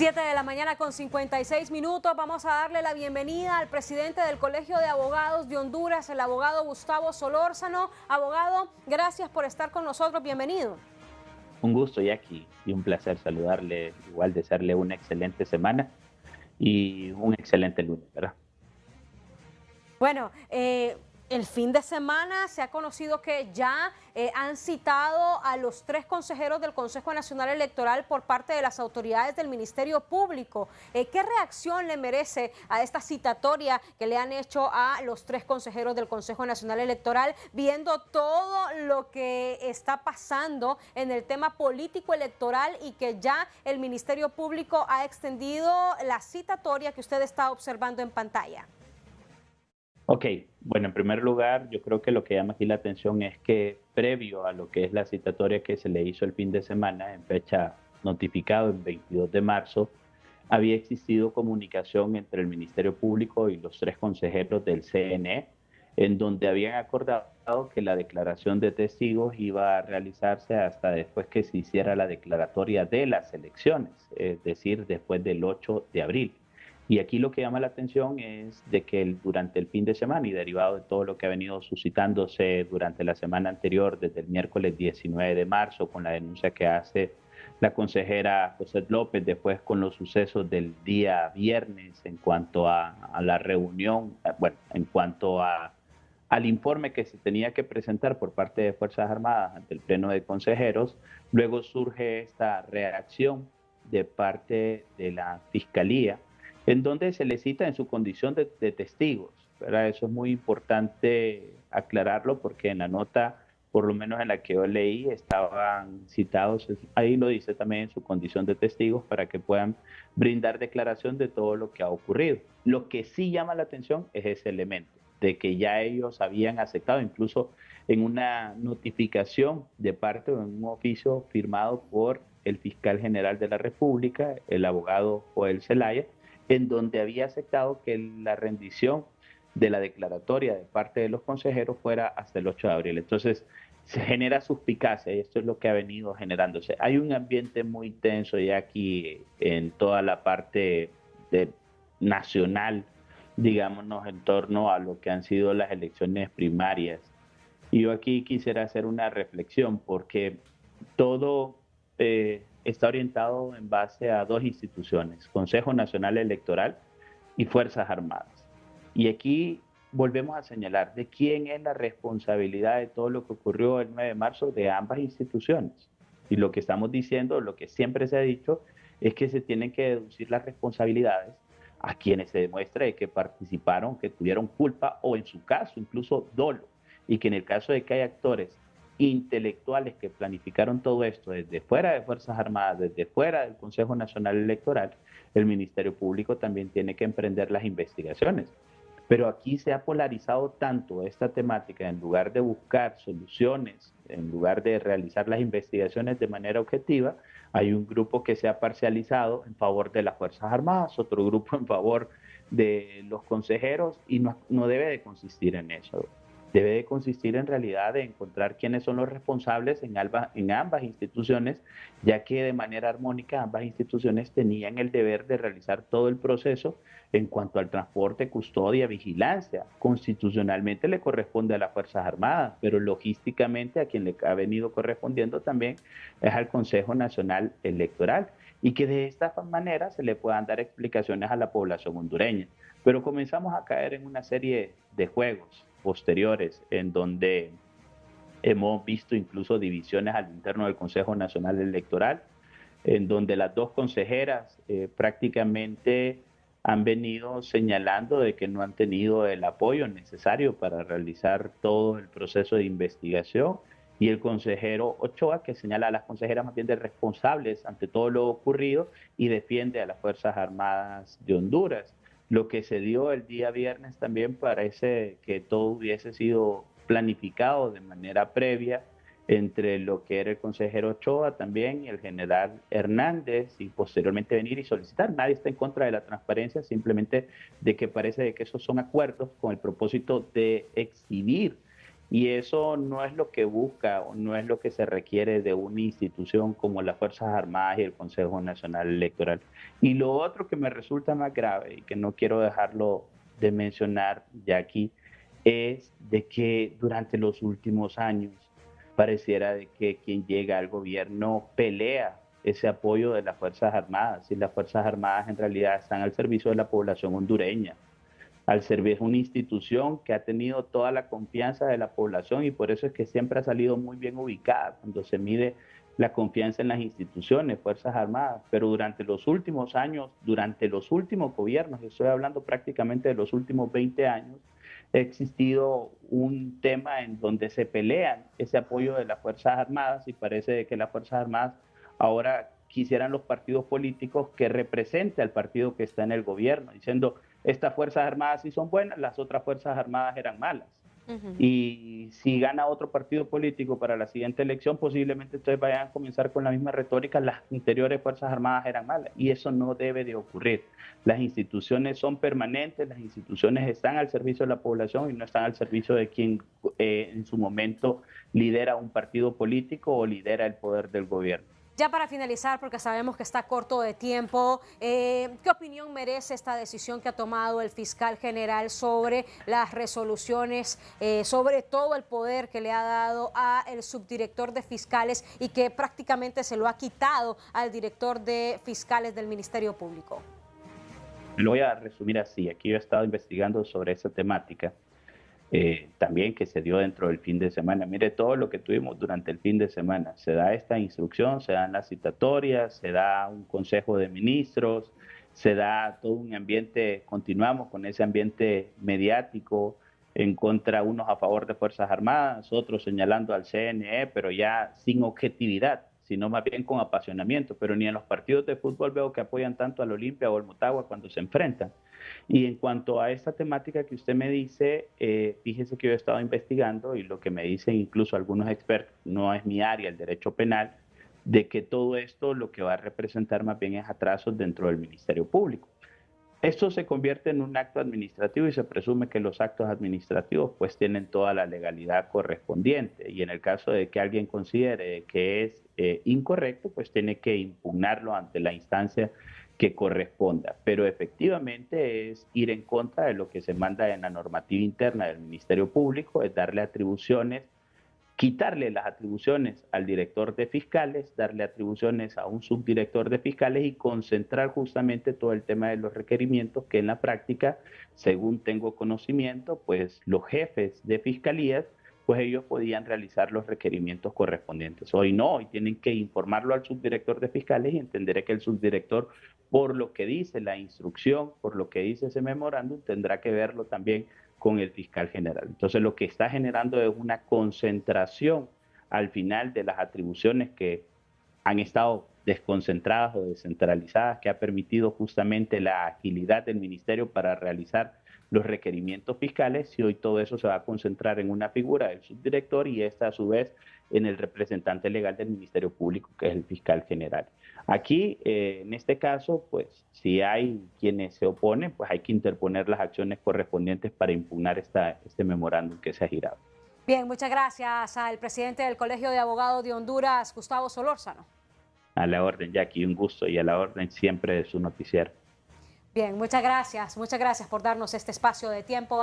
7 de la mañana con 56 minutos. Vamos a darle la bienvenida al presidente del Colegio de Abogados de Honduras, el abogado Gustavo Solórzano. Abogado, gracias por estar con nosotros. Bienvenido. Un gusto, Jackie, y un placer saludarle, igual desearle una excelente semana y un excelente lunes, ¿verdad? Bueno, el fin de semana se ha conocido que ya han citado a los 3 consejeros del Consejo Nacional Electoral por parte de las autoridades del Ministerio Público. ¿Qué reacción le merece a esta citatoria que le han hecho a los 3 consejeros del Consejo Nacional Electoral, viendo todo lo que está pasando en el tema político electoral y que ya el Ministerio Público ha extendido la citatoria que usted está observando en pantalla? Ok, bueno, en primer lugar, yo creo que lo que llama aquí la atención es que previo a lo que es la citatoria que se le hizo el fin de semana, en fecha notificado el 22 de marzo, había existido comunicación entre el Ministerio Público y los 3 consejeros del CNE, en donde habían acordado que la declaración de testigos iba a realizarse hasta después que se hiciera la declaratoria de las elecciones, es decir, después del 8 de abril. Y aquí lo que llama la atención es de que durante el fin de semana y derivado de todo lo que ha venido suscitándose durante la semana anterior, desde el miércoles 19 de marzo, con la denuncia que hace la consejera José López, después con los sucesos del día viernes en cuanto a la reunión, bueno, en cuanto al informe que se tenía que presentar por parte de Fuerzas Armadas ante el Pleno de Consejeros, luego surge esta reacción de parte de la Fiscalía, en donde se le cita en su condición de testigos, ¿verdad? Eso es muy importante aclararlo porque en la nota, por lo menos en la que yo leí, estaban citados, ahí lo dice también en su condición de testigos para que puedan brindar declaración de todo lo que ha ocurrido. Lo que sí llama la atención es ese elemento, de que ya ellos habían aceptado, incluso en una notificación de parte o en un oficio firmado por el fiscal general de la República, el abogado Joel Zelaya, en donde había aceptado que la rendición de la declaratoria de parte de los consejeros fuera hasta el 8 de abril. Entonces, se genera suspicacia y esto es lo que ha venido generándose. Hay un ambiente muy tenso ya aquí en toda la parte nacional, digámonos, en torno a lo que han sido las elecciones primarias. Y yo aquí quisiera hacer una reflexión porque todo está orientado en base a 2 instituciones, Consejo Nacional Electoral y Fuerzas Armadas. Y aquí volvemos a señalar de quién es la responsabilidad de todo lo que ocurrió el 9 de marzo de ambas instituciones. Y lo que estamos diciendo, lo que siempre se ha dicho, es que se tienen que deducir las responsabilidades a quienes se demuestre que participaron, que tuvieron culpa o en su caso incluso dolo. Y que en el caso de que hay actores intelectuales que planificaron todo esto desde fuera de Fuerzas Armadas, desde fuera del Consejo Nacional Electoral, el Ministerio Público también tiene que emprender las investigaciones. Pero aquí se ha polarizado tanto esta temática, en lugar de buscar soluciones, en lugar de realizar las investigaciones de manera objetiva, hay un grupo que se ha parcializado en favor de las Fuerzas Armadas, otro grupo en favor de los consejeros, y no debe de consistir en eso. Debe de consistir en realidad de encontrar quiénes son los responsables en ambas instituciones, ya que de manera armónica ambas instituciones tenían el deber de realizar todo el proceso en cuanto al transporte, custodia, vigilancia. Constitucionalmente le corresponde a las Fuerzas Armadas, pero logísticamente a quien le ha venido correspondiendo también es al Consejo Nacional Electoral, y que de esta manera se le puedan dar explicaciones a la población hondureña. Pero comenzamos a caer en una serie de juegos posteriores en donde hemos visto incluso divisiones al interno del Consejo Nacional Electoral, en donde las 2 consejeras prácticamente han venido señalando de que no han tenido el apoyo necesario para realizar todo el proceso de investigación, y el consejero Ochoa, que señala a las consejeras más bien de responsables ante todo lo ocurrido y defiende a las Fuerzas Armadas de Honduras. Lo que se dio el día viernes también parece que todo hubiese sido planificado de manera previa entre lo que era el consejero Ochoa también y el general Hernández, y posteriormente venir y solicitar. Nadie está en contra de la transparencia, simplemente de que parece de que esos son acuerdos con el propósito de exhibir Y eso no es lo que busca o no es lo que se requiere de una institución como las Fuerzas Armadas y el Consejo Nacional Electoral. Y lo otro que me resulta más grave y que no quiero dejarlo de mencionar ya aquí es de que durante los últimos años pareciera de que quien llega al gobierno pelea ese apoyo de las Fuerzas Armadas y las Fuerzas Armadas en realidad están al servicio de la población hondureña, al servir una institución que ha tenido toda la confianza de la población y por eso es que siempre ha salido muy bien ubicada cuando se mide la confianza en las instituciones, Fuerzas Armadas, pero durante los últimos años, durante los últimos gobiernos, estoy hablando prácticamente de los últimos 20 años, ha existido un tema en donde se pelean ese apoyo de las Fuerzas Armadas y parece que las Fuerzas Armadas ahora quisieran los partidos políticos que represente al partido que está en el gobierno, diciendo, estas Fuerzas Armadas sí son buenas, las otras Fuerzas Armadas eran malas. Ujú. Y si gana otro partido político para la siguiente elección, posiblemente ustedes vayan a comenzar con la misma retórica, las anteriores Fuerzas Armadas eran malas. Y eso no debe de ocurrir. Las instituciones son permanentes, las instituciones están al servicio de la población y no están al servicio de quien en su momento lidera un partido político o lidera el poder del gobierno. Ya para finalizar, porque sabemos que está corto de tiempo, ¿qué opinión merece esta decisión que ha tomado el fiscal general sobre las resoluciones, sobre todo el poder que le ha dado al subdirector de fiscales y que prácticamente se lo ha quitado al director de fiscales del Ministerio Público? Lo voy a resumir así. Aquí yo he estado investigando sobre esa temática. También que se dio dentro del fin de semana. Mire todo lo que tuvimos durante el fin de semana. Se da esta instrucción, se dan las citatorias, se da un consejo de ministros, se da todo un ambiente, continuamos con ese ambiente mediático en contra, unos a favor de Fuerzas Armadas, otros señalando al CNE, pero ya sin objetividad, sino más bien con apasionamiento. Pero ni en los partidos de fútbol veo que apoyan tanto al Olimpia o al Motagua cuando se enfrentan. Y en cuanto a esta temática que usted me dice, fíjese que yo he estado investigando y lo que me dicen incluso algunos expertos, no es mi área, el derecho penal, de que todo esto lo que va a representar más bien es atrasos dentro del Ministerio Público. Esto se convierte en un acto administrativo y se presume que los actos administrativos pues tienen toda la legalidad correspondiente y en el caso de que alguien considere que es incorrecto pues tiene que impugnarlo ante la instancia que corresponda. Pero efectivamente es ir en contra de lo que se manda en la normativa interna del Ministerio Público, es darle atribuciones, quitarle las atribuciones al director de fiscales, darle atribuciones a un subdirector de fiscales y concentrar justamente todo el tema de los requerimientos que en la práctica, según tengo conocimiento, pues los jefes de fiscalías, pues ellos podían realizar los requerimientos correspondientes. Hoy no, hoy tienen que informarlo al subdirector de fiscales y entenderé que el subdirector, por lo que dice la instrucción, por lo que dice ese memorándum, tendrá que verlo también con el fiscal general. Entonces lo que está generando es una concentración al final de las atribuciones que han estado desconcentradas o descentralizadas, que ha permitido justamente la agilidad del ministerio para realizar los requerimientos fiscales y hoy todo eso se va a concentrar en una figura del subdirector y esta a su vez en el representante legal del Ministerio Público, que es el fiscal general. Aquí, en este caso, pues si hay quienes se oponen, pues hay que interponer las acciones correspondientes para impugnar este memorándum que se ha girado. Bien, muchas gracias al presidente del Colegio de Abogados de Honduras, Gustavo Solórzano. A la orden, Jackie, un gusto y a la orden siempre de su noticiero. Bien, muchas gracias por darnos este espacio de tiempo.